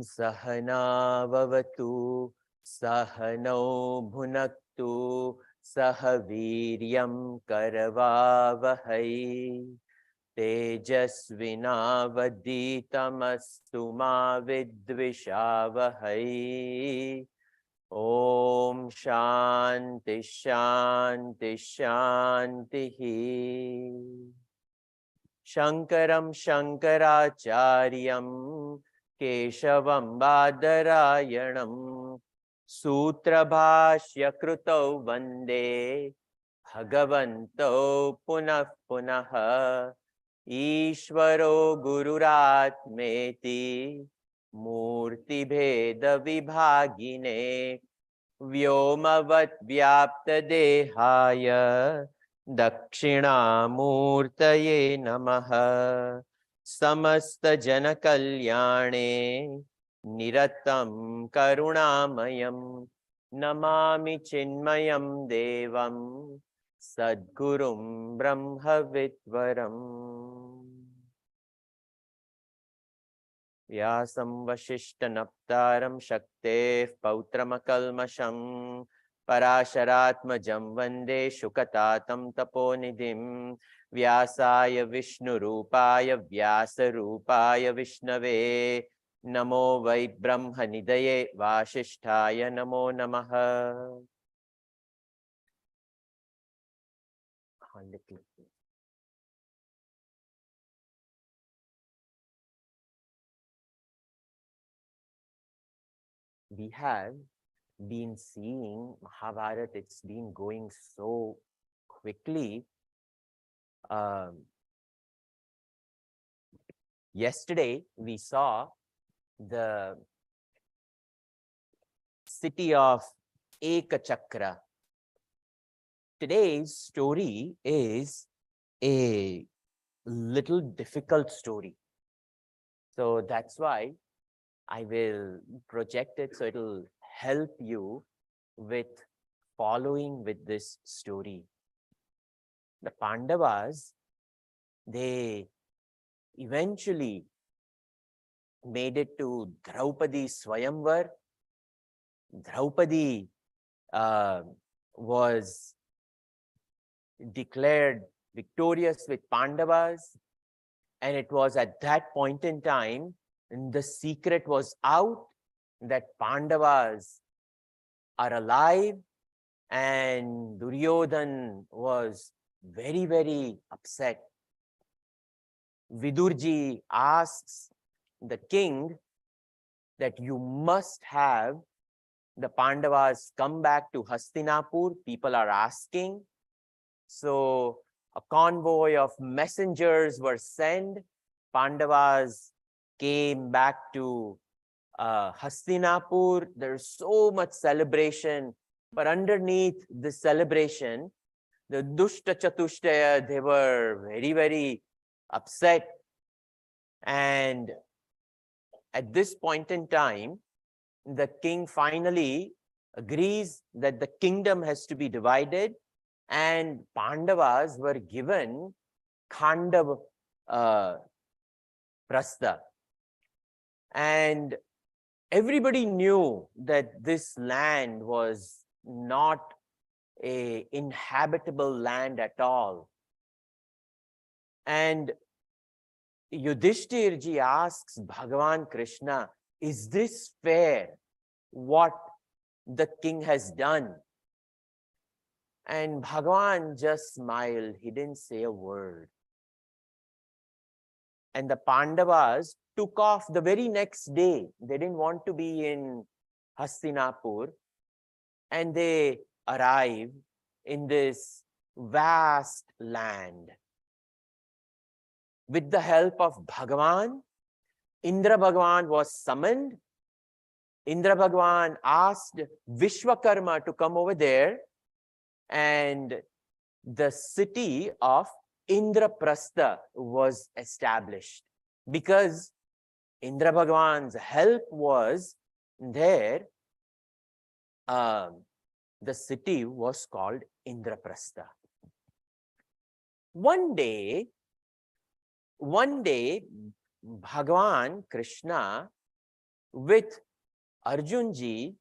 Sahana Vavatu Sahano Bhunaktu Sahaviryam Karavavahai Tejasvinavaditamastu ma vidvishavahai. Om Shanti Shanti Shanti. Shankaram Shankaracharyam Keshavam Badarayanam Sutrabhashya Krutau Vande Bhagavanto Punah Punah Ishvaro Gururatmeti Murti Bheda Vibhagine Vyomavat Vyapta Dehaya Dakshinamurtaye Namaha Samasta Janakalyane Niratam Karunamayam Namami Chinmayam Devam Sadgurum Brahmavitvaram Vyasam Vasishtanaptaram Shakteh Pautramakalmasham Parasharatmajam Vande Shukatatam Taponidhim Vyasaya Vishnurupaya Vyasarupaya Vishnave Namo Vai Brahmanidaye Vashishtaya Namo Namaha. We have been seeing Mahabharata, it's been going so quickly. Yesterday, we saw the city of Ekachakra. Today's story is a little difficult story. So that's why I will project it so it'll help you with following with this story. The Pandavas, they eventually made it to Draupadi's Swayamvar. Draupadi was declared victorious with Pandavas, and it was at that point in time the secret was out that Pandavas are alive, and Duryodhan was very, very upset. Vidurji asks the king that you must have the Pandavas come back to Hastinapur. People are asking. So a convoy of messengers were sent. Pandavas came back to Hastinapur. There's so much celebration. But underneath the celebration, the Dushta Chatushtaya, they were very, very upset. And at this point in time, the king finally agrees that the kingdom has to be divided, and Pandavas were given Khanda Prastha. And everybody knew that this land was not an inhabitable land at all. And Yudhishthirji asks Bhagavan Krishna, is this fair, what the king has done? And Bhagavan just smiled. He didn't say a word. And the Pandavas took off the very next day. They didn't want to be in Hastinapur. And they arrived in this vast land. With the help of Bhagavan, Indra Bhagavan was summoned. Indra Bhagavan asked Vishwakarma to come over there, and the city of Indraprastha was established. Because Indra Bhagavan's help was there, the city was called Indraprastha. One day, Bhagavan Krishna with Arjunji,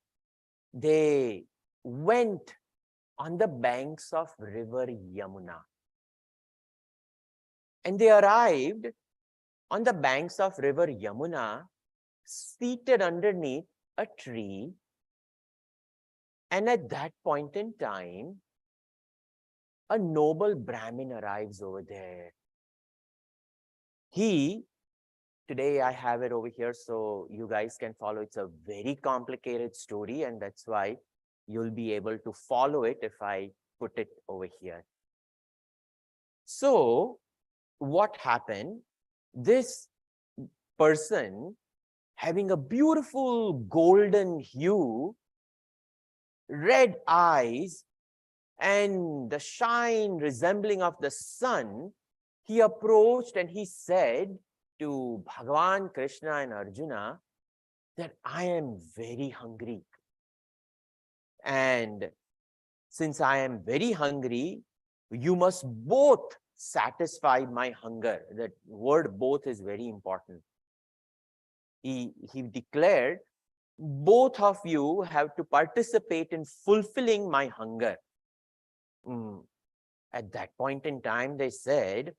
they went on the banks of river Yamuna. And they arrived on the banks of river Yamuna, seated underneath a tree. And at that point in time, a noble Brahmin arrives over there. Today I have it over here so you guys can follow. It's a very complicated story, and that's why you'll be able to follow it if I put it over here. So what happened? This person, having a beautiful golden hue, red eyes, and the shine resembling of the sun, he approached and he said to Bhagavan Krishna and Arjuna that I am very hungry. And since I am very hungry, you must both satisfy my hunger. That word both is very important. He declared, both of you have to participate in fulfilling my hunger. At that point in time, they said,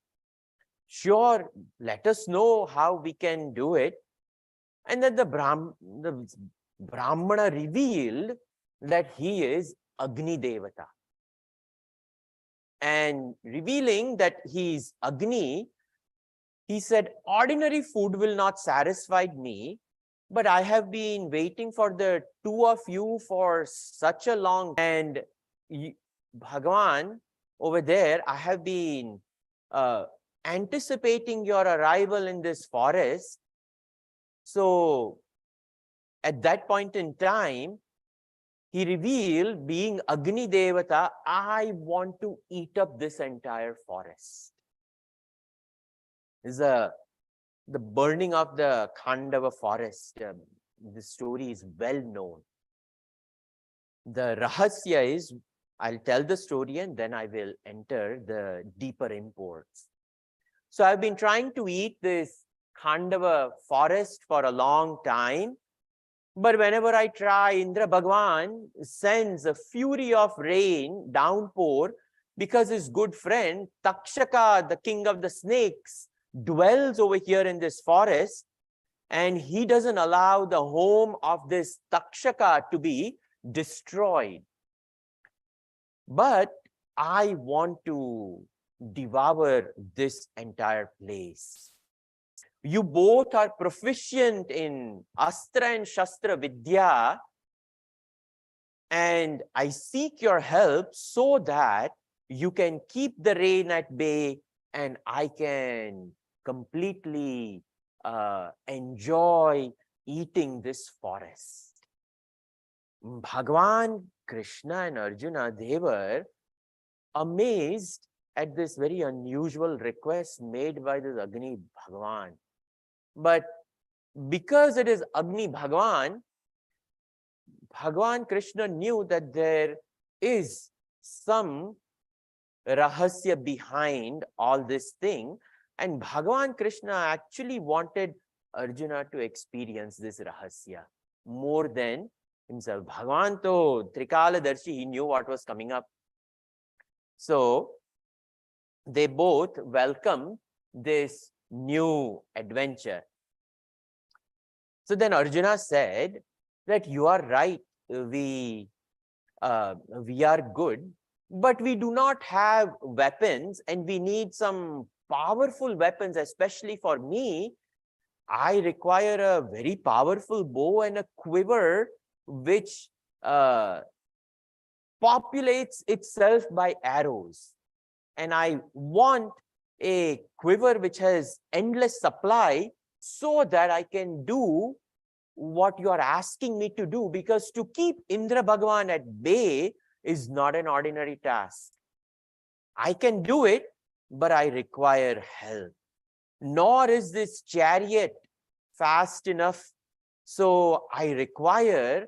sure, let us know how we can do it. And then the Brahmana revealed that he is Agni Devata. And revealing that he is Agni, he said, ordinary food will not satisfy me, but I have been waiting for the two of you for such a long time. And Bhagavan, over there, I have been anticipating your arrival in this forest. So at that point in time, he revealed, being Agni Devata, I want to eat up this entire forest. This is the burning of the Khandava forest. The story is well known. The rahasya is, I'll tell the story and then I will enter the deeper imports. So I've been trying to eat this Khandava forest for a long time. But whenever I try, Indra Bhagwan sends a fury of rain, downpour, because his good friend Takshaka, the king of the snakes, dwells over here in this forest, and he doesn't allow the home of this Takshaka to be destroyed. But I want to devour this entire place. You both are proficient in Astra and Shastra Vidya, and I seek your help so that you can keep the rain at bay and I can completely enjoy eating this forest. Bhagavan Krishna and Arjuna, they were amazed at this very unusual request made by this Agni Bhagavan. But because it is Agni Bhagavan, Bhagavan Krishna knew that there is some rahasya behind all this thing, and Bhagavan Krishna actually wanted Arjuna to experience this rahasya more than himself. Bhagavan to Trikaladarshi, he knew what was coming up. So they both welcomed this new adventure. So then Arjuna said that you are right, we are good, but we do not have weapons and we need some powerful weapons, especially for me. I require a very powerful bow and a quiver which populates itself by arrows. And I want a quiver which has endless supply so that I can do what you are asking me to do, because to keep Indra Bhagavan at bay is not an ordinary task. I can do it, but I require help. Nor is this chariot fast enough. So I require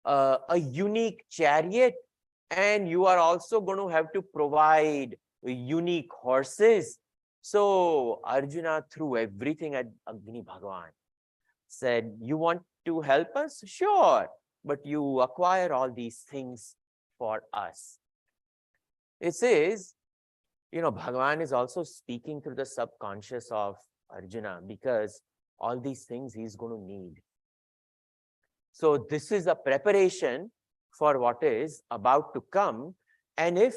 a unique chariot, and you are also going to have to provide unique horses. So Arjuna threw everything at Agni Bhagavan. said, you want to help us? Sure, but you acquire all these things for us. It says, Bhagavan is also speaking through the subconscious of Arjuna, because all these things he's going to need. So this is a preparation for what is about to come. And if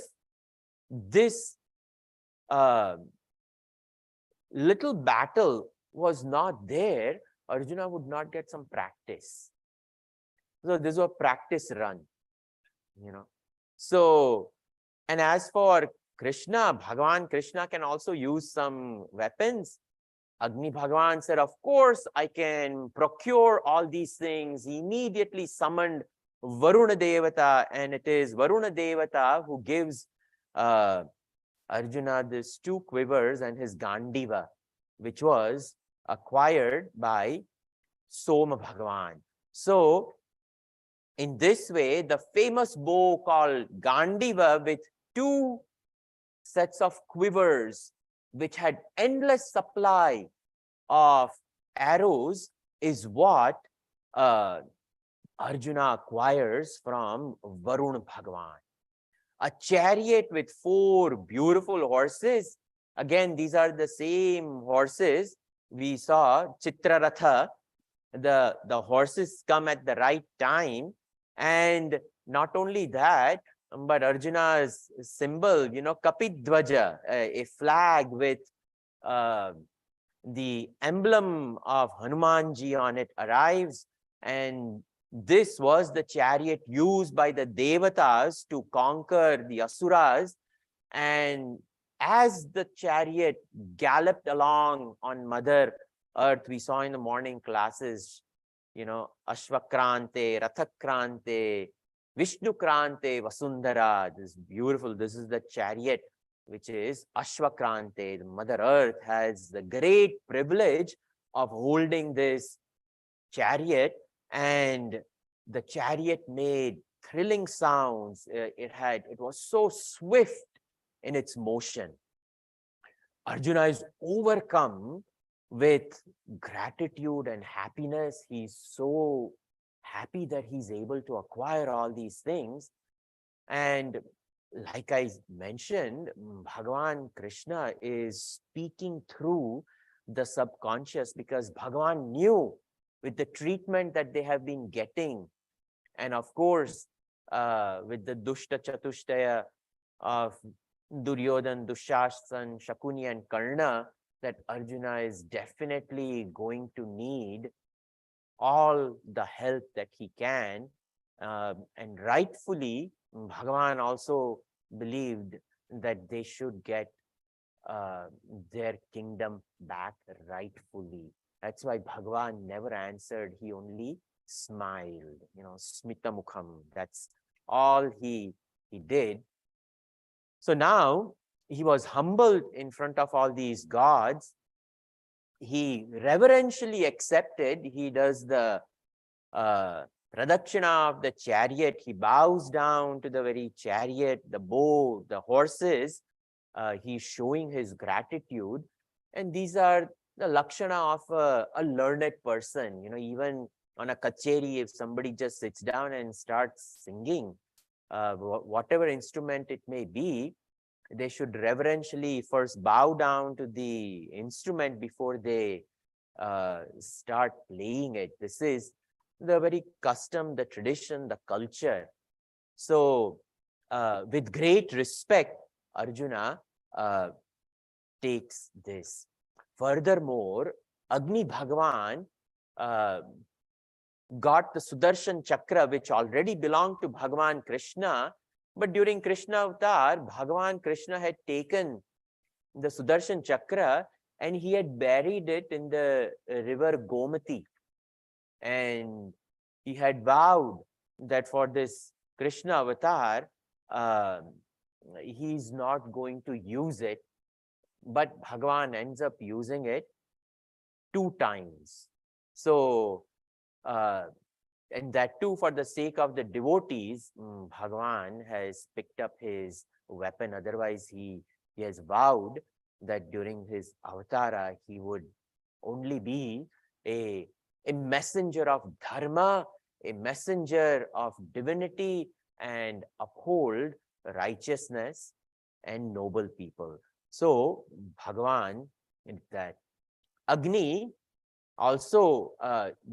this little battle was not there, Arjuna would not get some practice. So this was a practice run, So, and as for Krishna, Bhagavan Krishna can also use some weapons. Agni Bhagavan said, of course, I can procure all these things. He immediately summoned Varuna Devata, and it is Varuna Devata who gives Arjuna these 2 quivers and his Gandiva, which was acquired by Soma Bhagavan. So, in this way, the famous bow called Gandiva with 2 sets of quivers, which had endless supply of arrows, is what Arjuna acquires from Varuna Bhagavan. A chariot with 4 beautiful horses. Again, these are the same horses we saw, Chitraratha. The horses come at the right time. And not only that, but Arjuna's symbol, Kapidwaja, a flag with the emblem of Hanumanji on it arrives. And this was the chariot used by the Devatas to conquer the Asuras. And as the chariot galloped along on Mother Earth, we saw in the morning classes, Ashvakrante, Rathakrante, Vishnukrante, Vasundhara. This is beautiful. This is the chariot, which is Ashvakrante. The Mother Earth has the great privilege of holding this chariot, and the chariot made thrilling sounds. It was so swift in its motion. Arjuna is overcome with gratitude and happiness. He's so happy that he's able to acquire all these things. And like I mentioned, Bhagavan Krishna is speaking through the subconscious, because Bhagavan knew with the treatment that they have been getting, and of course, with the Dushta Chatushtaya of Duryodhan, Dushastan, Shakuni, and Karna, that Arjuna is definitely going to need all the help that he can. And rightfully, Bhagavan also believed that they should get their kingdom back rightfully. That's why Bhagavan never answered. He only smiled, smita mukham. That's all he did. So now he was humbled in front of all these gods. He reverentially accepted. He does the pradakshina of the chariot. He bows down to the very chariot, the bow, the horses. He's showing his gratitude. And these are the lakshana of a learned person. Even on a kacheri, if somebody just sits down and starts singing, whatever instrument it may be, they should reverentially first bow down to the instrument before they start playing it. This is the very custom, the tradition, the culture. So with great respect, Arjuna takes this. Furthermore, Agni Bhagavan got the Sudarshan Chakra, which already belonged to Bhagavan Krishna. But during Krishna Avatar, Bhagavan Krishna had taken the Sudarshan Chakra and he had buried it in the river Gomati. And he had vowed that for this Krishna Avatar, he's not going to use it. But Bhagavan ends up using it 2 times. So, and that too for the sake of the devotees, Bhagavan has picked up his weapon. Otherwise, he has vowed that during his avatara, he would only be a a messenger of dharma, a messenger of divinity, and uphold righteousness and noble people. So Bhagavan, that Agni also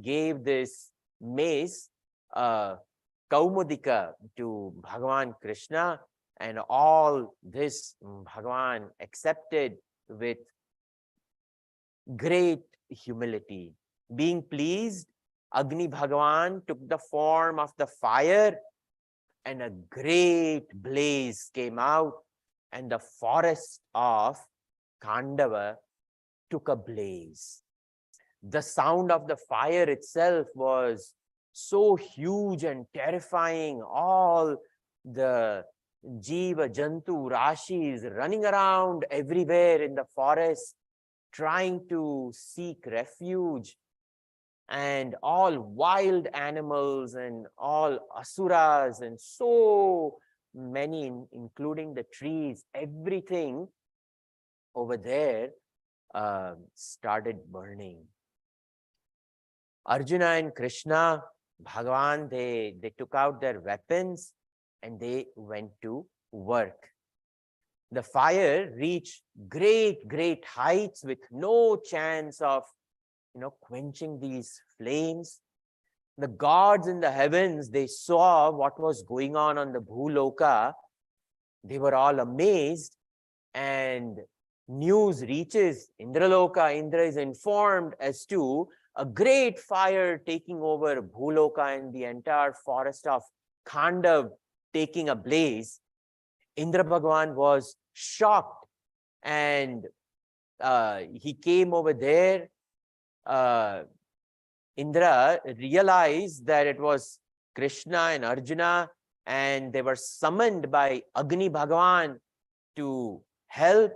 gave this mace, Kaumudika, to Bhagavan Krishna, and all this Bhagavan accepted with great humility. Being pleased, Agni Bhagavan took the form of the fire, and a great blaze came out, and the forest of Khandava took a blaze. The sound of the fire itself was so huge and terrifying. All the Jiva, Jantu, Rashis running around everywhere in the forest, trying to seek refuge, and all wild animals and all asuras and so many, including the trees, everything over there started burning. Arjuna and Krishna, Bhagavan, they took out their weapons and they went to work. The fire reached great heights with no chance of quenching these flames. The gods in the heavens, they saw what was going on the Bhuloka. They were all amazed, and news reaches Indraloka. Indra is informed as to a great fire taking over Bhuloka and the entire forest of Khandav taking ablaze. Indra Bhagavan was shocked, and he came over there. Indra realized that it was Krishna and Arjuna, and they were summoned by Agni Bhagavan to help.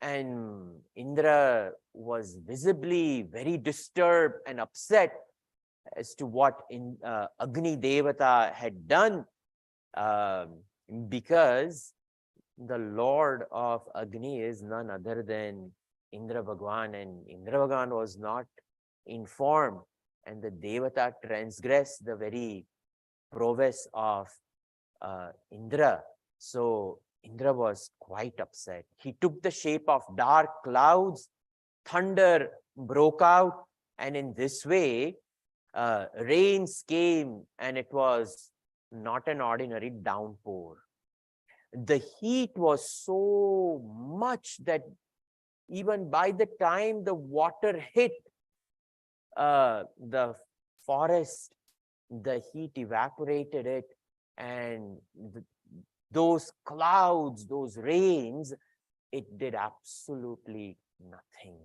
And Indra was visibly very disturbed and upset as to what Agni Devata had done, because the Lord of Agni is none other than Indra Bhagavan, and Indra Bhagavan was not informed, and the Devata transgressed the very prowess of Indra. So Indra was quite upset. He took the shape of dark clouds, thunder broke out, and in this way, rains came, and it was not an ordinary downpour. The heat was so much that even by the time the water hit the forest, the heat evaporated it, and those clouds, those rains, it did absolutely nothing.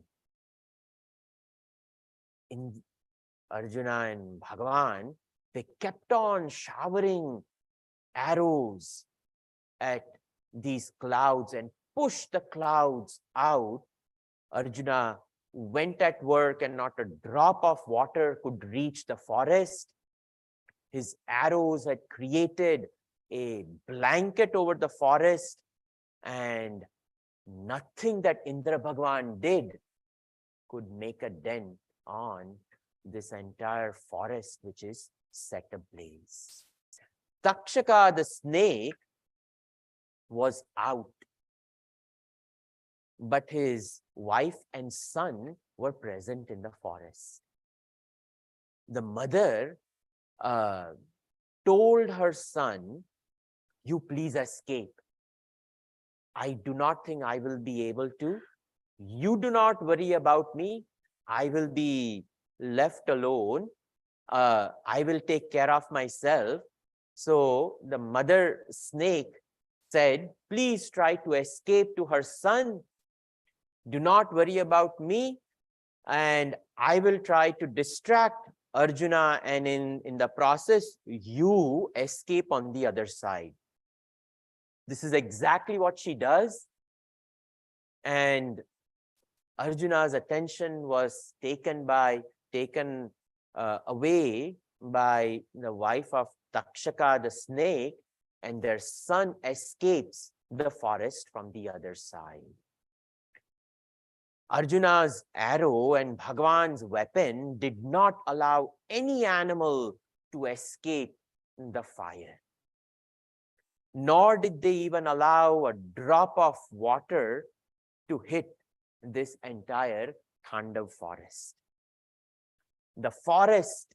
In Arjuna and Bhagavan, they kept on showering arrows at these clouds and pushed the clouds out. Arjuna went at work, and not a drop of water could reach the forest. His arrows had created a blanket over the forest, and nothing that Indra Bhagavan did could make a dent on this entire forest, which is set ablaze. Takshaka, the snake, was out, but his wife and son were present in the forest. The mother told her son, "You please escape. I do not think I will be able to. You do not worry about me. I will be left alone. I will take care of myself." So the mother snake said, "Please try to escape to her son. Do not worry about me, and I will try to distract Arjuna, and in the process, you escape on the other side." This is exactly what she does. And Arjuna's attention was taken away by the wife of Takshaka, the snake, and their son escapes the forest from the other side. Arjuna's arrow and Bhagwan's weapon did not allow any animal to escape the fire. Nor did they even allow a drop of water to hit this entire Khandav forest. The forest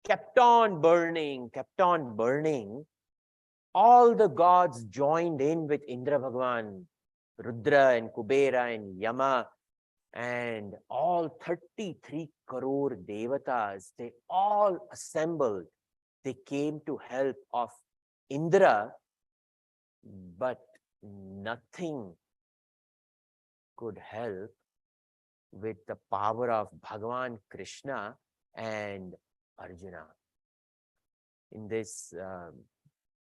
kept on burning, kept on burning. All the gods joined in with Indra Bhagwan, Rudra and Kubera and Yama, and all 33 crore devatas, they all assembled. They came to help of Indra, but nothing could help with the power of Bhagavan Krishna and Arjuna. In this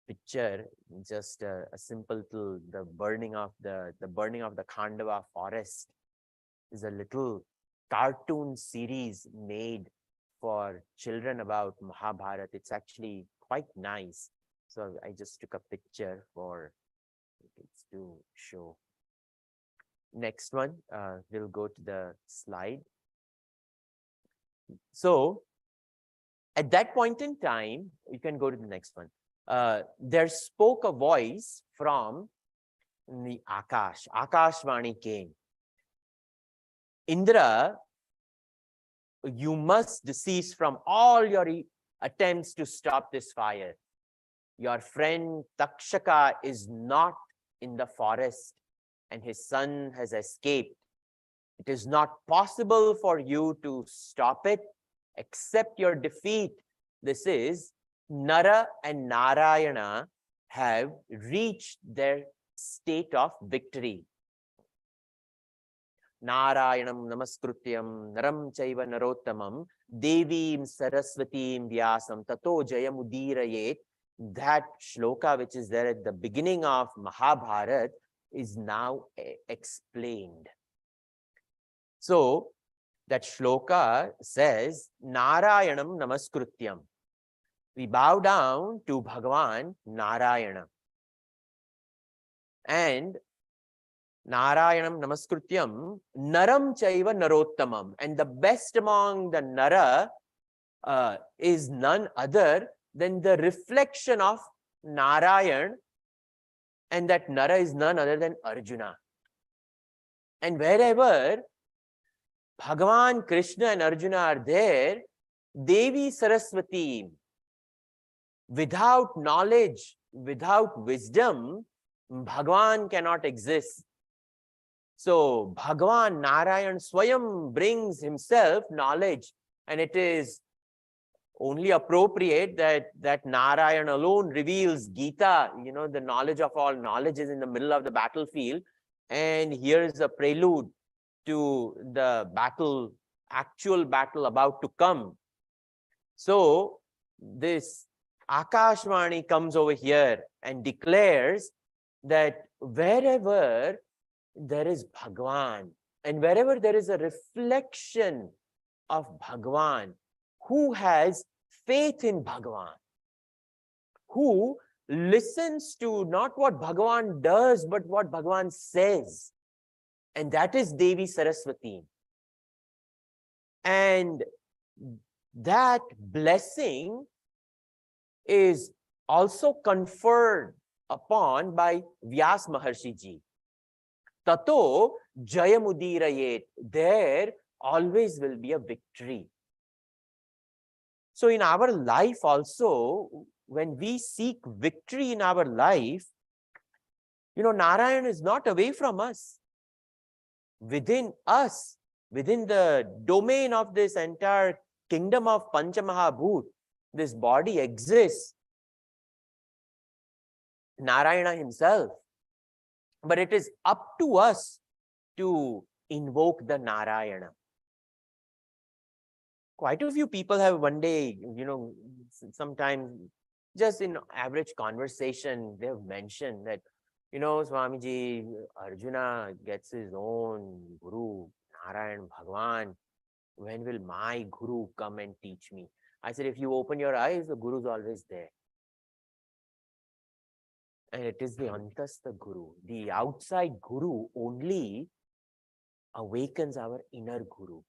picture, just a simple tool, the burning of the Khandava forest is a little cartoon series made for children about Mahabharata. It's actually quite nice. So I just took a picture for kids to show. Next one, we'll go to the slide. So at that point in time, you can go to the next one. There spoke a voice from the Akash. Akashvani came. Indra, you must cease from all your attempts to stop this fire. Your friend Takshaka is not in the forest and his son has escaped. It is not possible for you to stop it. Accept your defeat. This is Nara and Narayana have reached their state of victory. Narayanam namaskrutyam naram chaiva narottamam devim saraswatim vyasam tato jayamudirayet. That shloka which is there at the beginning of Mahabharata is now explained. So that shloka says Narayanam namaskrutyam. We bow down to Bhagavan Narayana. And Narayanam namaskrutyam naram chaiva narottamam. And the best among the nara is none other than the reflection of Narayan, and that nara is none other than Arjuna. And wherever Bhagavan Krishna and Arjuna are there, Devi Saraswati, without knowledge, without wisdom, Bhagavan cannot exist. So Bhagavan Narayan Swayam brings himself knowledge, and it is only appropriate that Narayan alone reveals Gita. You know, the knowledge of all knowledge is in the middle of the battlefield, and here is a prelude to the battle, actual battle about to come. So this Akashvani comes over here and declares that wherever there is Bhagwan and wherever there is a reflection of Bhagwan, who has faith in Bhagwan, who listens to not what Bhagwan does, but what Bhagwan says, and that is Devi Saraswati. And that blessing is also conferred upon by Vyas Maharshi ji. Tato jayamudirayet. There always will be a victory. So in our life also, when we seek victory in our life, you know, Narayan is not away from us. Within us, within the domain of this entire kingdom of Panchamahabhut, this body exists. Narayana himself. But it is up to us to invoke the Narayana. Quite a few people have one day, you know, sometimes just in average conversation, they have mentioned that, you know, Swamiji, Arjuna gets his own guru, Narayan Bhagwan. When will my guru come and teach me? I said, if you open your eyes, the guru is always there. And it is the Antastha Guru. The outside Guru only awakens our inner guru.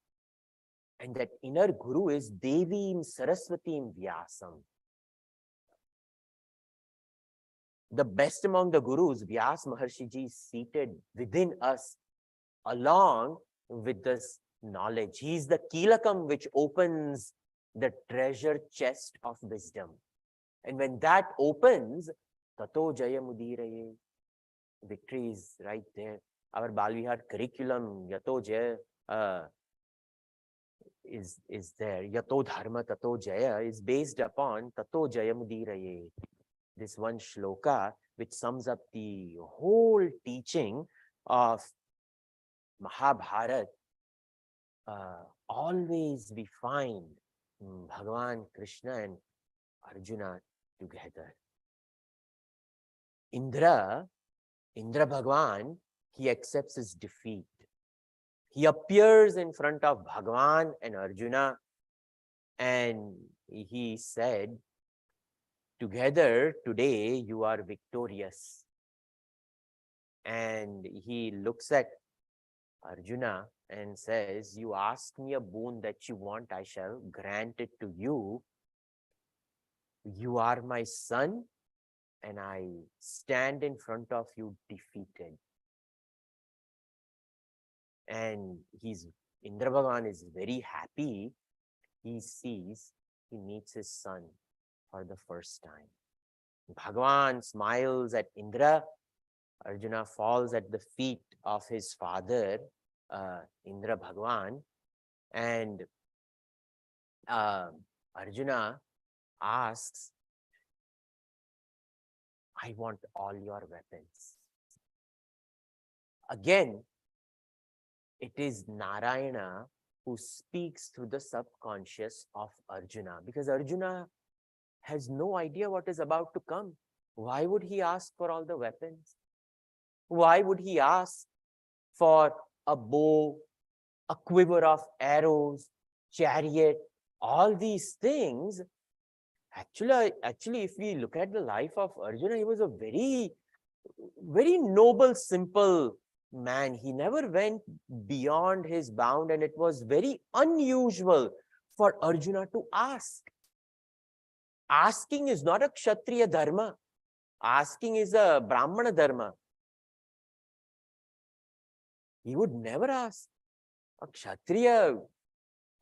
And that inner guru is Devim Saraswatim Vyasam. The best among the gurus, Vyas Maharshiji, is seated within us along with this knowledge. He is the Kilakam which opens the treasure chest of wisdom. And when that opens, Tato Jaya Mudiraye, victory is right there. Our Balvihar curriculum, Yato Jaya, is there. Yato Dharma Tato Jaya is based upon Tato Jaya Mudiraye. This one shloka which sums up the whole teaching of Mahabharata. Always we find Bhagavan Krishna and Arjuna together. Indra Bhagavan, he accepts his defeat. He appears in front of Bhagavan and Arjuna and he said, together today you are victorious. And he looks at Arjuna and says, you ask me a boon that you want, I shall grant it to you. You are my son and I stand in front of you defeated. And Indra Bhagavan is very happy. He meets his son for the first time. Bhagavan smiles at Indra. Arjuna falls at the feet of his father, Indra Bhagavan. And Arjuna asks, I want all your weapons. Again, it is Narayana who speaks through the subconscious of Arjuna, because Arjuna has no idea what is about to come. Why would he ask for all the weapons? Why would he ask for a bow, a quiver of arrows, chariot, all these things? Actually, if we look at the life of Arjuna, he was a very, very noble, simple man. He never went beyond his bound, and it was very unusual for Arjuna to ask. Asking is not a Kshatriya dharma. Asking is a Brahmana dharma. He would never ask. A Kshatriya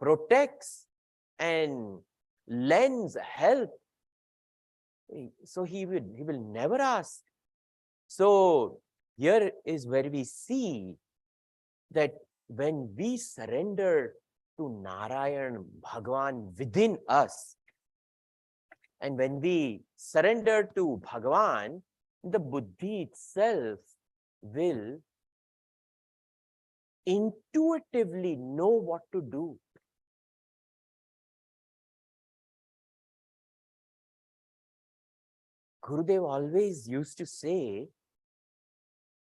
protects and lends help. So he will never ask. So here is where we see that when we surrender to Narayan, Bhagavan within us, and when we surrender to Bhagavan, the buddhi itself will intuitively know what to do. Gurudev always used to say,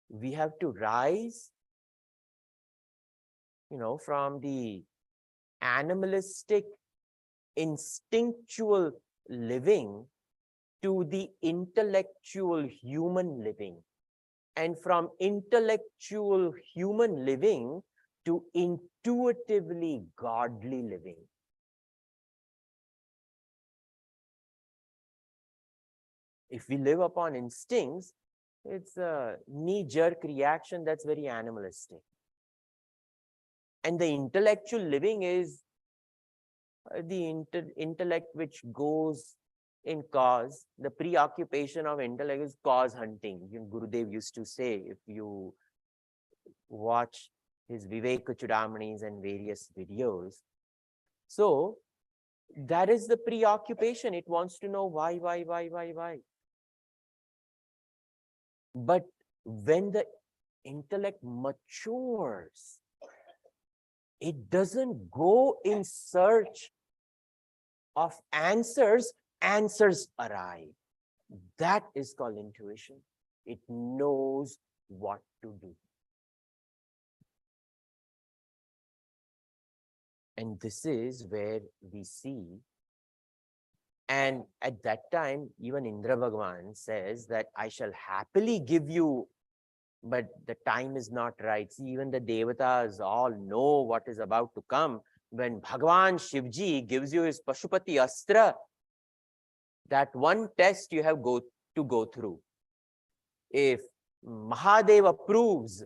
we have to rise, from the animalistic, instinctual living to the intellectual human living, and from intellectual human living to intuitively godly living. If we live upon instincts, it's a knee-jerk reaction that's very animalistic. And the intellectual living is the intellect which goes in cause. The preoccupation of intellect is cause hunting. Gurudev used to say, if you watch his Viveka Chudamanis and various videos. So that is the preoccupation. It wants to know why. But when the intellect matures, it doesn't go in search of answers, answers arrive. That is called intuition. It knows what to do. And this is where we see, and at that time, even Indra Bhagavan says that I shall happily give you but the time is not right. See, even the devatas all know what is about to come. When Bhagavan Shivji gives you his Pashupati Astra, that one test you have to go through. If Mahadev approves,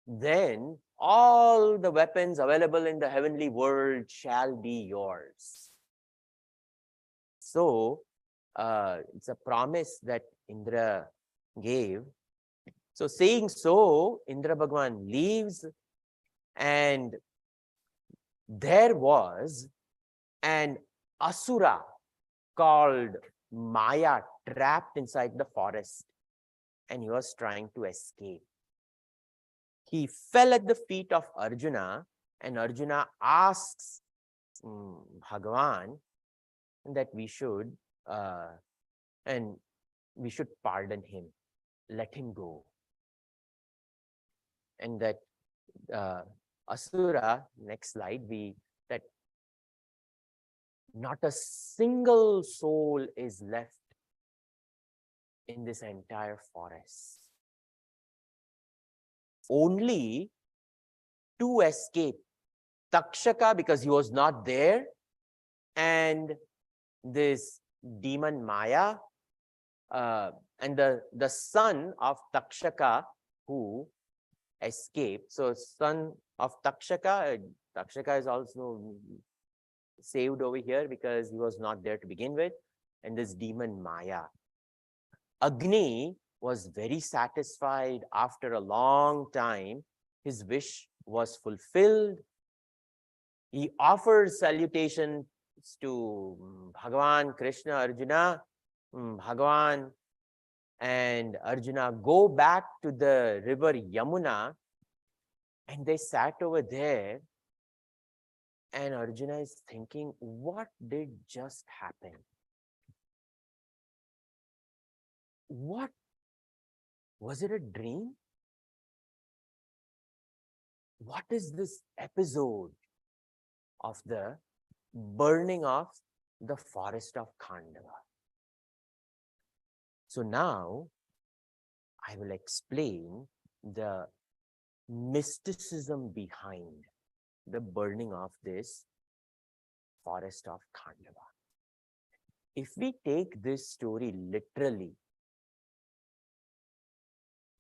then all the weapons available in the heavenly world shall be yours. So, it's a promise that Indra gave. So, saying so, Indra Bhagwan leaves, and there was an Asura called Maya trapped inside the forest, and he was trying to escape. He fell at the feet of Arjuna, and Arjuna asks Bhagavan that we should pardon him, let him go. And that Asura, next slide, that not a single soul is left in this entire forest. Only two escaped. Takshaka, because he was not there, and this demon Maya, and the son of Takshaka who escaped. So son of Takshaka, Takshaka is also saved over here because he was not there to begin with, and this demon Maya. Agni was very satisfied after a long time. His wish was fulfilled. He offered salutations to Bhagavan, Krishna, Arjuna. Bhagavan and Arjuna go back to the river Yamuna, and they sat over there, and Arjuna is thinking, what did just happen? What? Was it a dream? What is this episode of the burning of the forest of Khandava? So now I will explain the mysticism behind the burning of this forest of Khandava. If we take this story literally,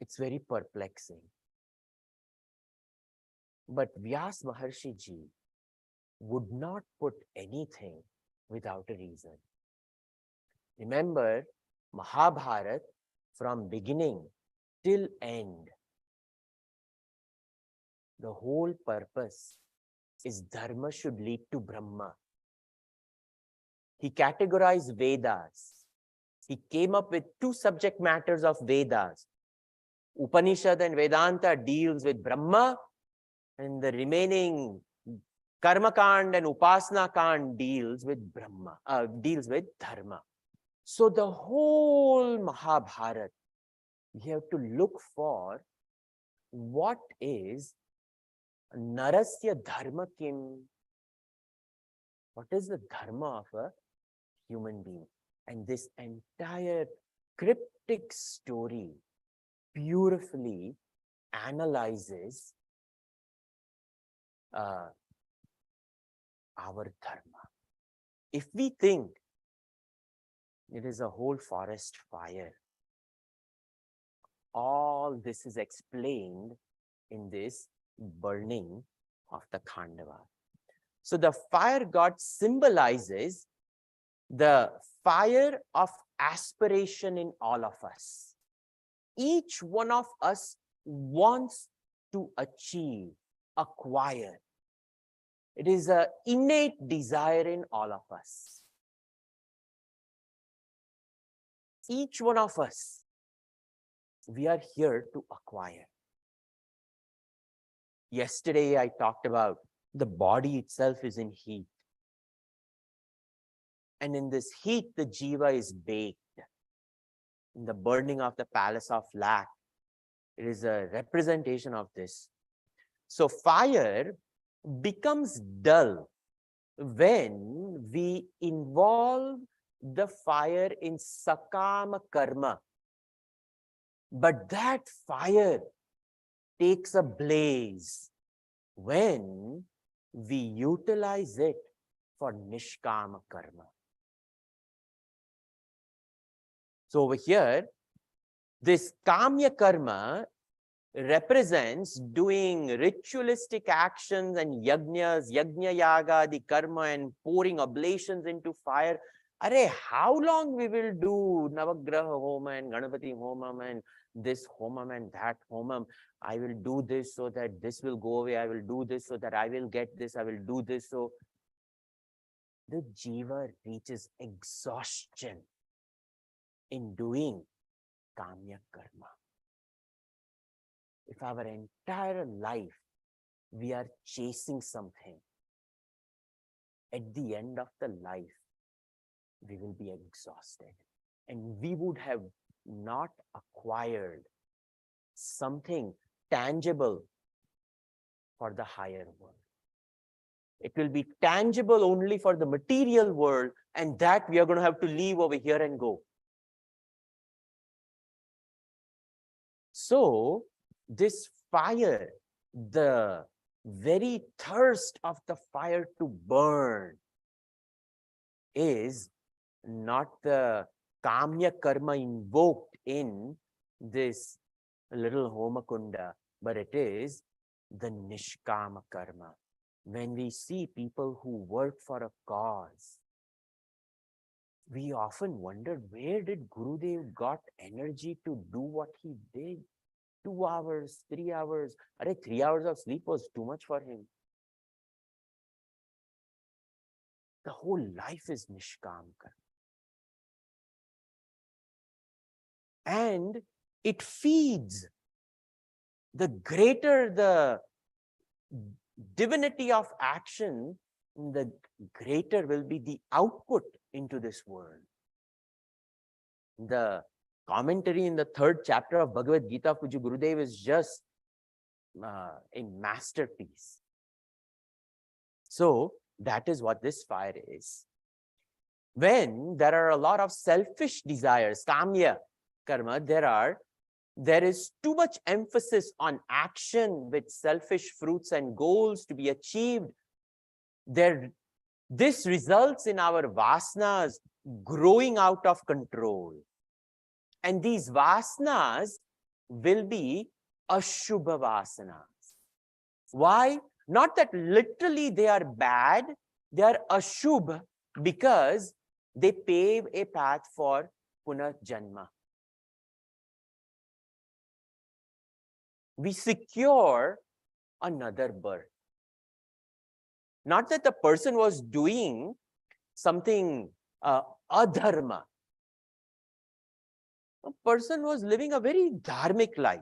it's very perplexing. But Vyas Maharshi Ji would not put anything without a reason. Remember, Mahabharata, from beginning till end, the whole purpose is dharma should lead to Brahma. He categorized Vedas. He came up with two subject matters of Vedas. Upanishad and Vedanta deals with Brahma, and the remaining Karma Kand and Upasana Kand deals with Brahma, deals with Dharma. So the whole Mahabharata, we have to look for what is Narasya Dharma Kim. What is the Dharma of a human being? And this entire cryptic story beautifully analyzes our dharma. If we think it is a whole forest fire, all this is explained in this burning of the Khandava. So the fire god symbolizes the fire of aspiration in all of us. Each one of us wants to achieve, acquire. It is an innate desire in all of us. Each one of us, we are here to acquire. Yesterday, I talked about the body itself is in heat. And in this heat, the jiva is baked. In the burning of the palace of lac, it is a representation of this. So fire becomes dull when we involve the fire in sakama karma. But that fire takes a blaze when we utilize it for nishkama karma. So over here, this kamya karma represents doing ritualistic actions and yajnas, yajna yaga, the karma, and pouring oblations into fire. Arey, how long we will do Navagraha Homa and Ganapati Homam and this Homam and that Homam? I will do this so that this will go away. I will do this so that I will get this. I will do this. So the jiva reaches exhaustion in doing kamya karma. If our entire life we are chasing something, at the end of the life, we will be exhausted. And we would have not acquired something tangible for the higher world. It will be tangible only for the material world, and that we are going to have to leave over here and go. So, this fire, the very thirst of the fire to burn, is not the kamya karma invoked in this little homakunda, but it is the nishkama karma. When we see people who work for a cause, we often wonder, where did Gurudev got energy to do what he did? 2 hours, 3 hours. 3 hours of sleep was too much for him. The whole life is nishkam karma. And it feeds. The greater the divinity of action, the greater will be the output into this world. The commentary in the 3rd chapter of Bhagavad Gita of Puju Gurudev is just a masterpiece. So that is what this fire is. When there are a lot of selfish desires, kamya karma, there is too much emphasis on action with selfish fruits and goals to be achieved. This results in our vasanas growing out of control. And these vasanas will be ashubha vasanas. Why? Not that literally they are bad, they are ashubha because they pave a path for punarjanma. We secure another birth. Not that the person was doing something adharma. A person was living a very dharmic life,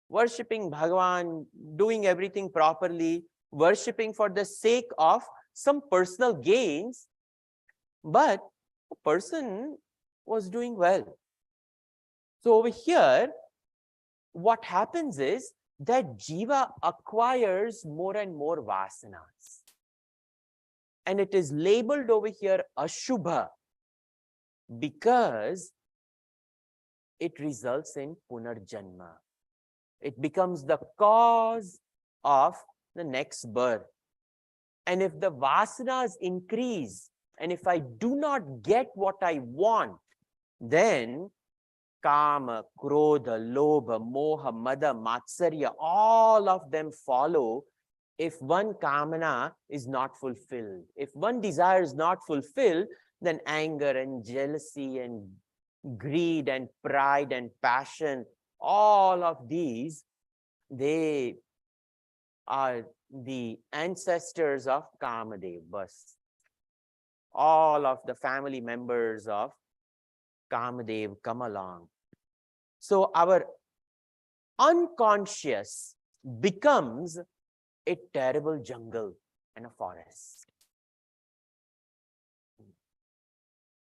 worshipping Bhagavan, doing everything properly, worshipping for the sake of some personal gains, but a person was doing well. So over here, what happens is that jiva acquires more and more vasanas. And it is labeled over here ashubha because it results in punarjanma. It becomes the cause of the next birth. And if the vasanas increase, and if I do not get what I want, then kama, krodha, lobha, moha, mada, matsarya, all of them follow if one kamana is not fulfilled. If one desire is not fulfilled, then anger and jealousy and greed and pride and passion, all of these, they are the ancestors of Kamadev. Bas. All of the family members of Kamadev come along. So our unconscious becomes a terrible jungle and a forest.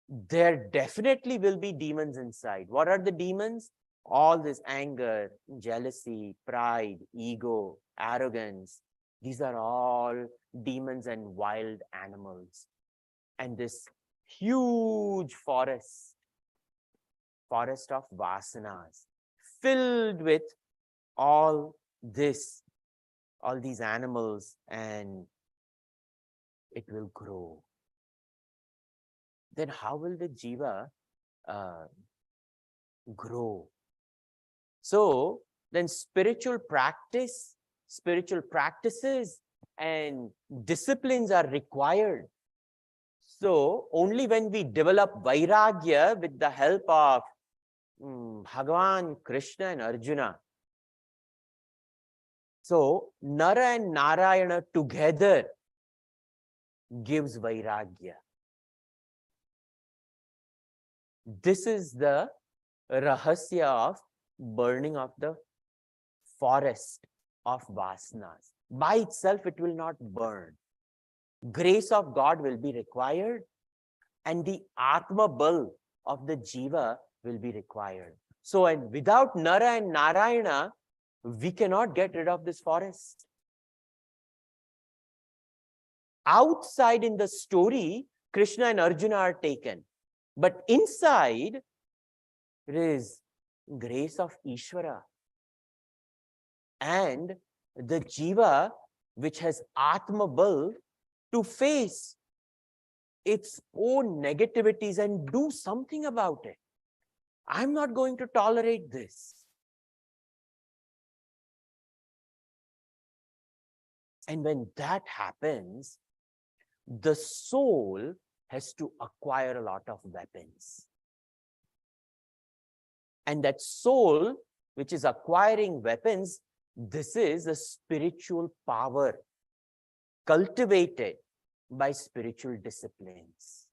There definitely will be demons inside. What are the demons? All this anger, jealousy, pride, ego, arrogance. These are all demons and wild animals. And this huge forest of vasanas filled with all this, all these animals, and it will grow. Then how will the jiva grow? So then spiritual practices and disciplines are required. So only when we develop vairagya with the help of Bhagavan, Krishna and Arjuna. So Nara and Narayana together gives vairagya. This is the rahasya of burning of the forest of vasanas. By itself, it will not burn. Grace of God will be required, and the Atma Bal of the Jiva will be required. So, and without Nara and Narayana, we cannot get rid of this forest. Outside in the story, Krishna and Arjuna are taken. But inside, it is grace of Ishvara. And the Jiva, which has Atma Bal, to face its own negativities and do something about it. I'm not going to tolerate this. And when that happens, the soul has to acquire a lot of weapons. And that soul, which is acquiring weapons, this is a spiritual power cultivated by spiritual disciplines.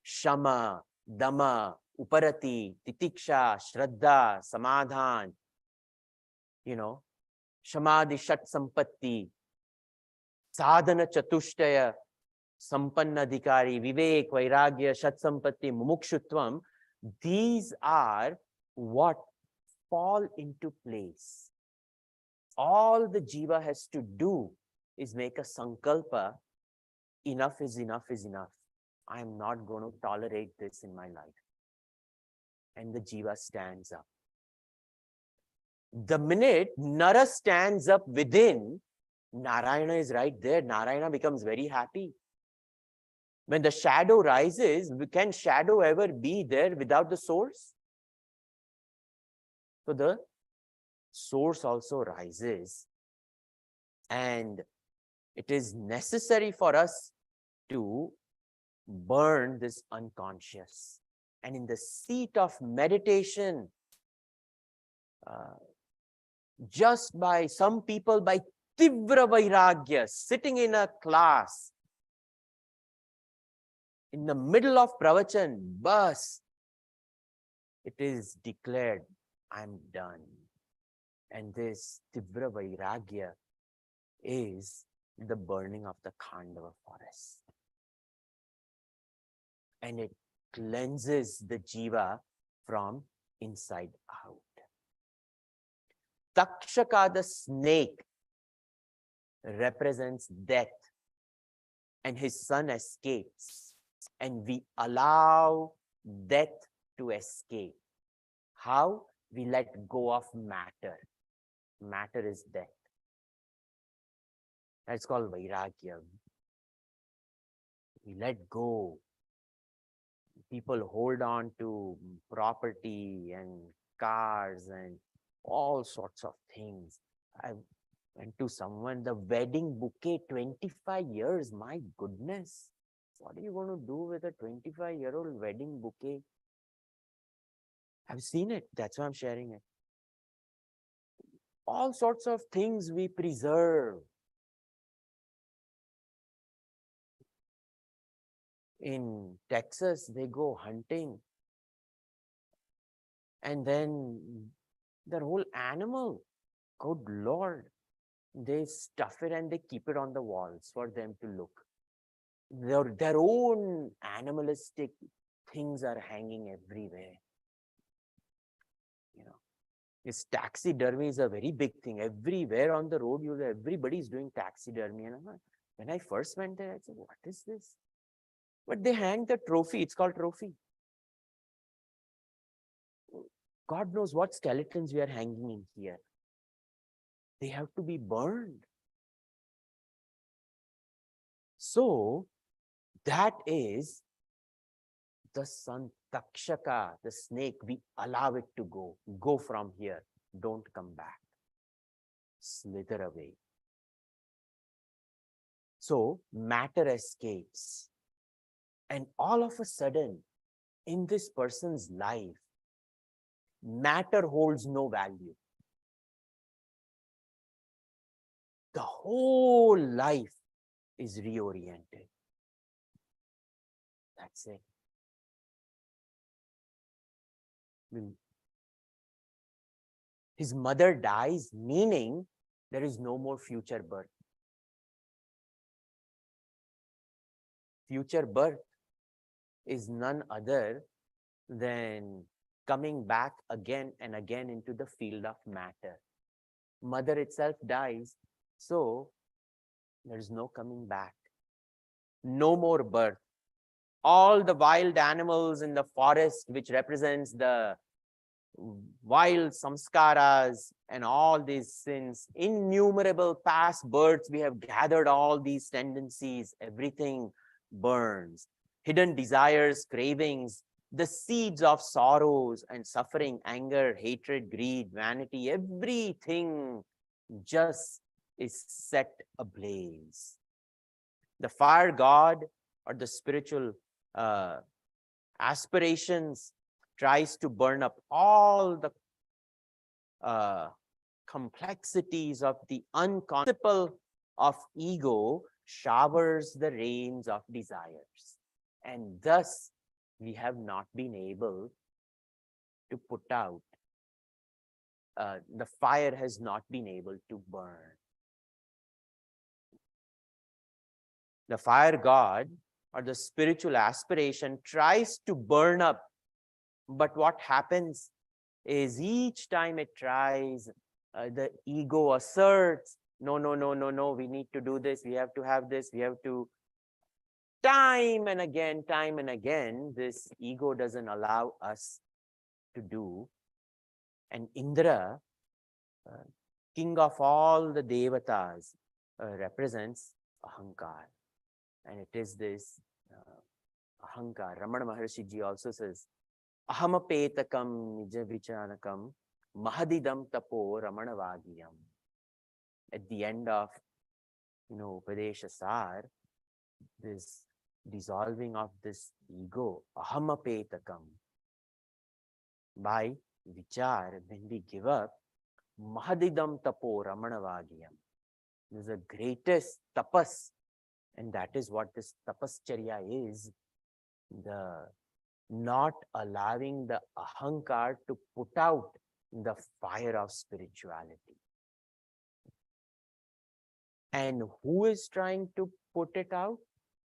Shama, Dama, Uparati, Titiksha, Shraddha, Samadhan, Shamadhi, Shat Sampatti, Sadhana Chatushtaya, Sampannadhikari, Vivek, Vairagya, Shat Sampatti, Mumukshutvam, these are what fall into place. All the jiva has to do is make a sankalpa, enough is enough is enough. I am not going to tolerate this in my life. And the jiva stands up. The minute Nara stands up within, Narayana is right there. Narayana becomes very happy. When the shadow rises, can shadow ever be there without the source? So the source also rises, and it is necessary for us to burn this unconscious. And in the seat of meditation, just by some people, by Tivra Vairagya, sitting in a class, in the middle of pravachan, bas, it is declared, I'm done. And this Tivra Vairagya is the burning of the Khandava forest. And it cleanses the jiva from inside out. Takshaka, the snake, represents death, and his son escapes. And we allow death to escape. How? We let go of matter. Matter is death. That's called Vairagya. We let go. People hold on to property and cars and all sorts of things. I went to someone, the wedding bouquet, 25 years, my goodness. What are you going to do with a 25-year-old wedding bouquet? I've seen it. That's why I'm sharing it. All sorts of things we preserve. In Texas, they go hunting. And then their whole animal, good Lord, they stuff it and they keep it on the walls for them to look. Their own animalistic things are hanging everywhere. This taxidermy is a very big thing. Everywhere on the road, everybody is doing taxidermy. And when I first went there, I said, what is this? But they hang the trophy. It's called trophy. God knows what skeletons we are hanging in here. They have to be burned. So that is the sun Takshaka, the snake. We allow it to go. Go from here. Don't come back. Slither away. So matter escapes. And all of a sudden, in this person's life, matter holds no value. The whole life is reoriented. That's it. His mother dies, meaning there is no more future birth. Future birth is none other than coming back again and again into the field of matter. Mother itself dies, so there is no coming back. No more birth. All the wild animals in the forest, which represents the wild samskaras and all these sins, innumerable past births, we have gathered all these tendencies, everything burns. Hidden desires, cravings, the seeds of sorrows and suffering, anger, hatred, greed, vanity, everything just is set ablaze. The fire god or the spiritual aspirations tries to burn up all the complexities of the unconscious of ego, showers the rains of desires. And thus, we have not been able to put out, the fire has not been able to burn. The fire god or the spiritual aspiration tries to burn up, but what happens is each time it tries, the ego asserts, no, no, no, no, no, we need to do this, we have to have this, we have to, time and again, this ego doesn't allow us to do. And Indra, king of all the devatas, represents Ahankar. And it is this Ahankar. Ramana Maharshi ji also says, Ahamapetakam nija vichanakam mahadidam tapo ramanavagiyam. At the end of, Upadesha Sar, this dissolving of this ego, Ahamapetakam, by vichar, when we give up, mahadidam tapo ramanavagiyam. This is the greatest tapas, and that is what this tapascharya is, the not allowing the ahankar to put out the fire of spirituality. And who is trying to put it out?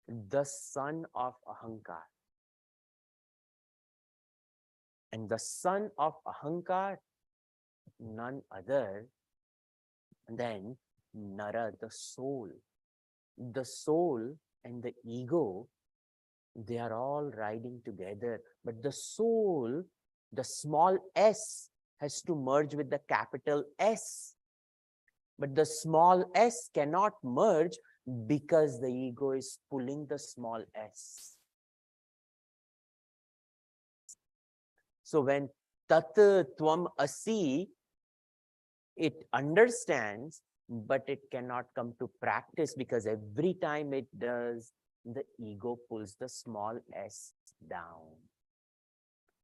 The son of ahankar. And the son of ahankar, none other than Nara, the soul. The soul and the ego, they are all riding together. But the soul, the small s, has to merge with the capital S. But the small s cannot merge because the ego is pulling the small s. So when Tat Tvam Asi, it understands, but it cannot come to practice because every time it does, the ego pulls the small s down.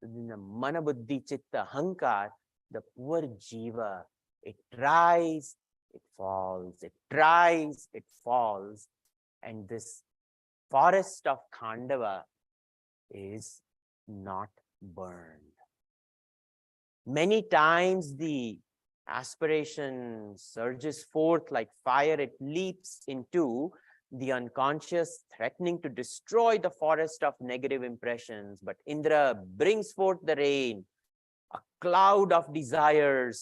In the Mana Buddhi Chitta Hankar, the poor jiva, it tries, it falls, it tries, it falls, and this forest of Khandava is not burned. Many times the aspiration surges forth like fire, it leaps into the unconscious, threatening to destroy the forest of negative impressions. But Indra brings forth the rain, a cloud of desires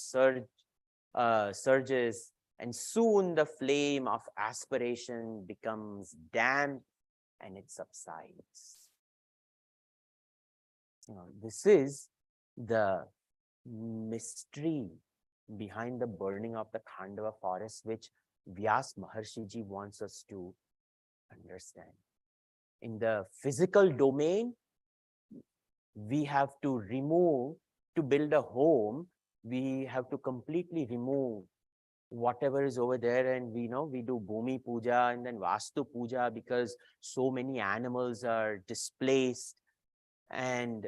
surges, and soon the flame of aspiration becomes damp and it subsides. This is the mystery behind the burning of the Khandava forest, which Vyas Maharshiji wants us to understand. In the physical domain, we have to remove, to build a home, we have to completely remove whatever is over there, and we know we do Bhumi Puja and then Vastu Puja because so many animals are displaced, and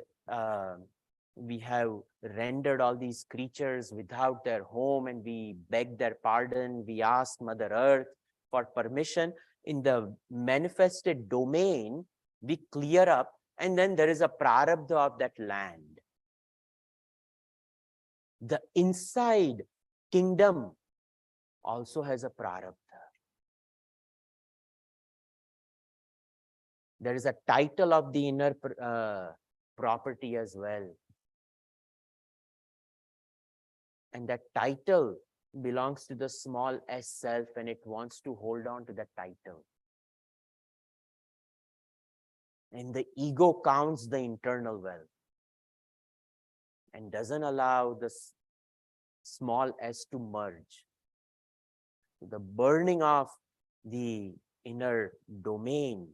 we have rendered all these creatures without their home, and we beg their pardon, we ask Mother Earth for permission. In the manifested domain, we clear up, and then there is a prarabdha of that land. The inside kingdom also has a prarabdha. There is a title of the inner property as well. And that title belongs to the small s self, and it wants to hold on to that title. And the ego counts the internal wealth and doesn't allow the small s to merge. The burning of the inner domain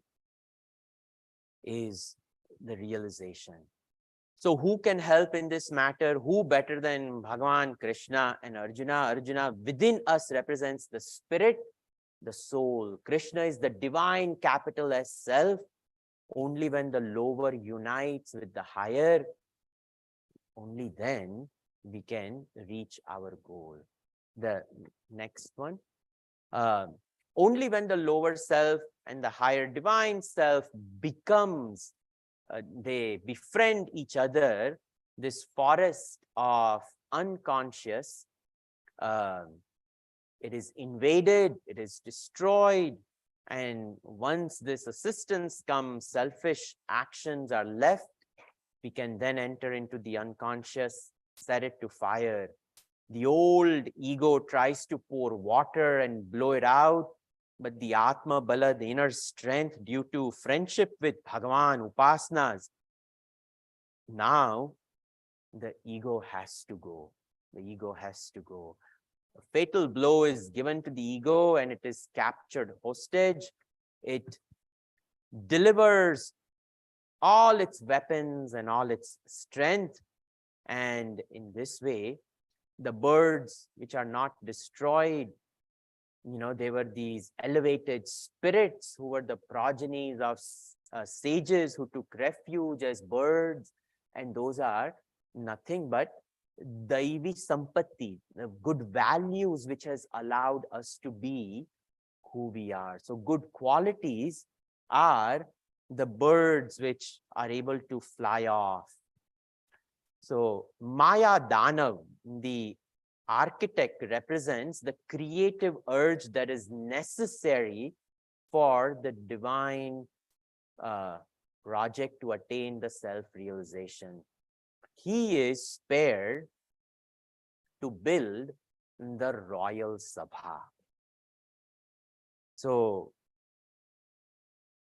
is the realization. So who can help in this matter? Who better than Bhagavan, Krishna and Arjuna? Arjuna within us represents the spirit, the soul. Krishna is the divine capital S self. Only when the lower unites with the higher, only then we can reach our goal. The next one. Only when the lower self and the higher divine self becomes, they befriend each other, this forest of unconscious, it is invaded, it is destroyed. And once this assistance comes, selfish actions are left, we can then enter into the unconscious, set it to fire. The old ego tries to pour water and blow it out, but the Atma Bala, the inner strength, due to friendship with Bhagavan, Upasanas, now the ego has to go. The ego has to go. A fatal blow is given to the ego and it is captured hostage. It delivers all its weapons and all its strength. And in this way, the birds which are not destroyed, they were these elevated spirits who were the progenies of sages who took refuge as birds. And those are nothing but Daivi Sampatti, the good values which has allowed us to be who we are. So good qualities are the birds which are able to fly off. So Maya Danav, the architect, represents the creative urge that is necessary for the divine project to attain the self-realization. He is spared to build the royal sabha. So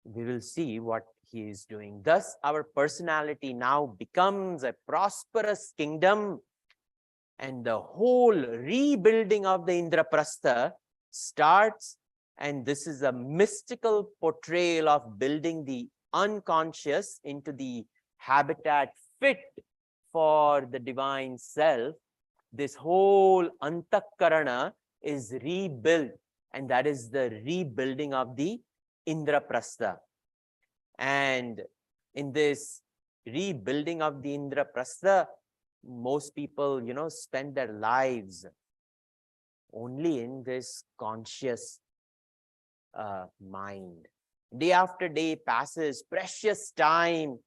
we will see what he is doing. Thus, our personality now becomes a prosperous kingdom, and the whole rebuilding of the Indraprastha starts. And this is a mystical portrayal of building the unconscious into the habitat fit for the divine self. This whole Antakarana is rebuilt, and that is the rebuilding of the Indraprastha. And in this rebuilding of the Indraprastha, most people, spend their lives only in this conscious mind. Day after day passes, precious time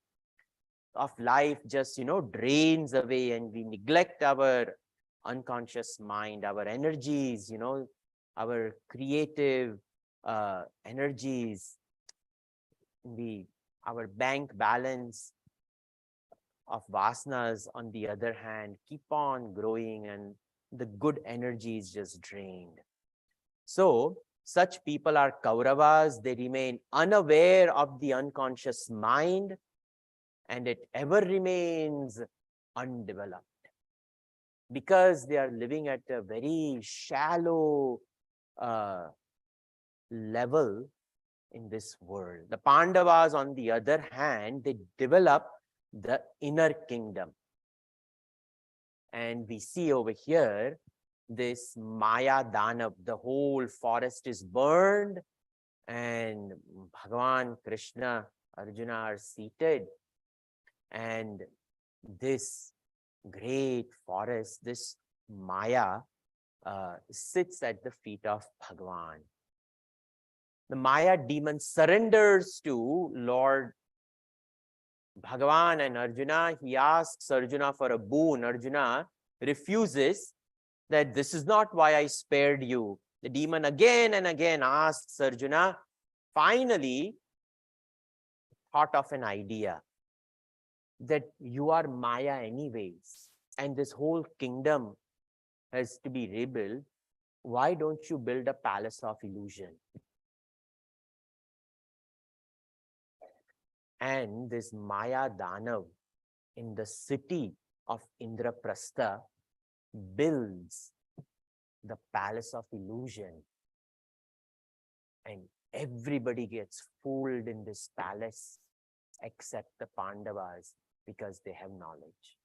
of life just, drains away, and we neglect our unconscious mind, our energies, our creative energies. Our bank balance of vasanas, on the other hand, keep on growing, and the good energy is just drained. So such people are Kauravas. They remain unaware of the unconscious mind, and it ever remains undeveloped. because they are living at a very shallow level in this world. The Pandavas, on the other hand, they develop the inner kingdom. And we see over here this Maya Danav, the whole forest is burned, and Bhagavan, Krishna, Arjuna are seated, and this great forest, this Maya, sits at the feet of Bhagavan. The Maya demon surrenders to Lord Bhagavan and Arjuna. He asks Arjuna for a boon. Arjuna refuses that this is not why I spared you. The demon again and again asks Arjuna. Finally, thought of an idea that you are Maya anyways, and this whole kingdom has to be rebuilt. Why don't you build a palace of illusion? And this Maya Danav in the city of Indraprastha builds the palace of illusion. And everybody gets fooled in this palace except the Pandavas because they have knowledge.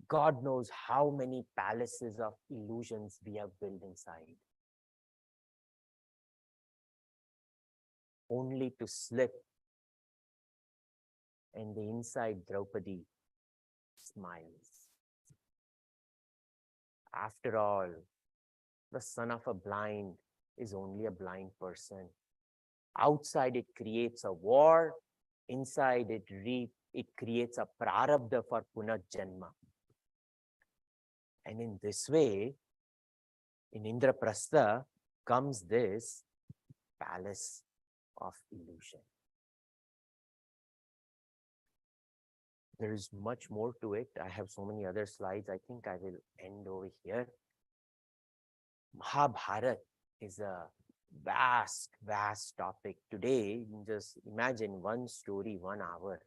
God knows how many palaces of illusions we have built inside, only to slip. And the inside Draupadi smiles. After all, the son of a blind is only a blind person. Outside it creates a war, inside it creates a prarabdha for punarjanma. And in this way, in Indraprastha comes this palace of illusion. There is much more to it. I have so many other slides. I think I will end over here. Mahabharata is a vast, vast topic. Today, just imagine one story, 1 hour.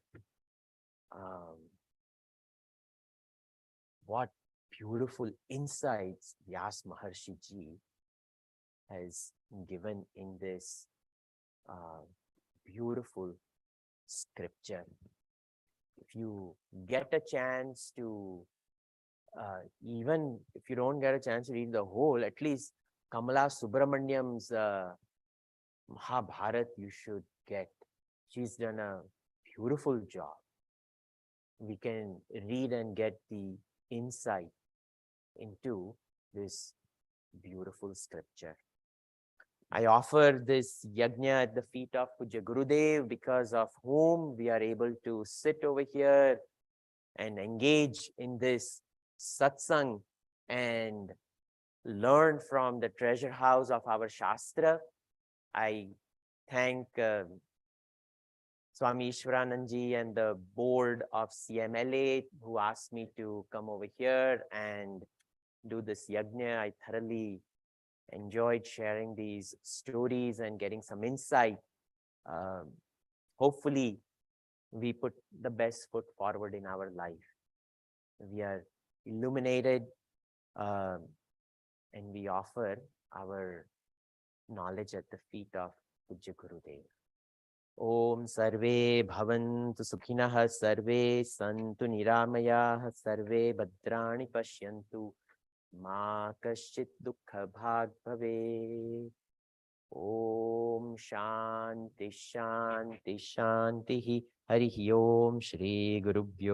What beautiful insights Vyas Maharshi Ji has given in this beautiful scripture. If you get a chance to, even if you don't get a chance to read the whole, at least Kamala Subramaniam's Mahabharata you should get. She's done a beautiful job. We can read and get the insight into this beautiful scripture. I offer this yajna at the feet of Puja Gurudev, because of whom we are able to sit over here and engage in this satsang and learn from the treasure house of our Shastra. I thank Swami Shivatmananda Ji and the board of CMLA who asked me to come over here and do this yajna. I thoroughly enjoyed sharing these stories and getting some insight. Hopefully, we put the best foot forward in our life. We are illuminated and we offer our knowledge at the feet of Puja Gurudev. Om Sarve Bhavantu Sukhinah Sarve Santu Niramayah Sarve Bhadrani Pashyantu Ma Kaschit Dukkha Bhag Bhave. Om Shanti Shanti Shanti Harihi Om Shri Gurubhyo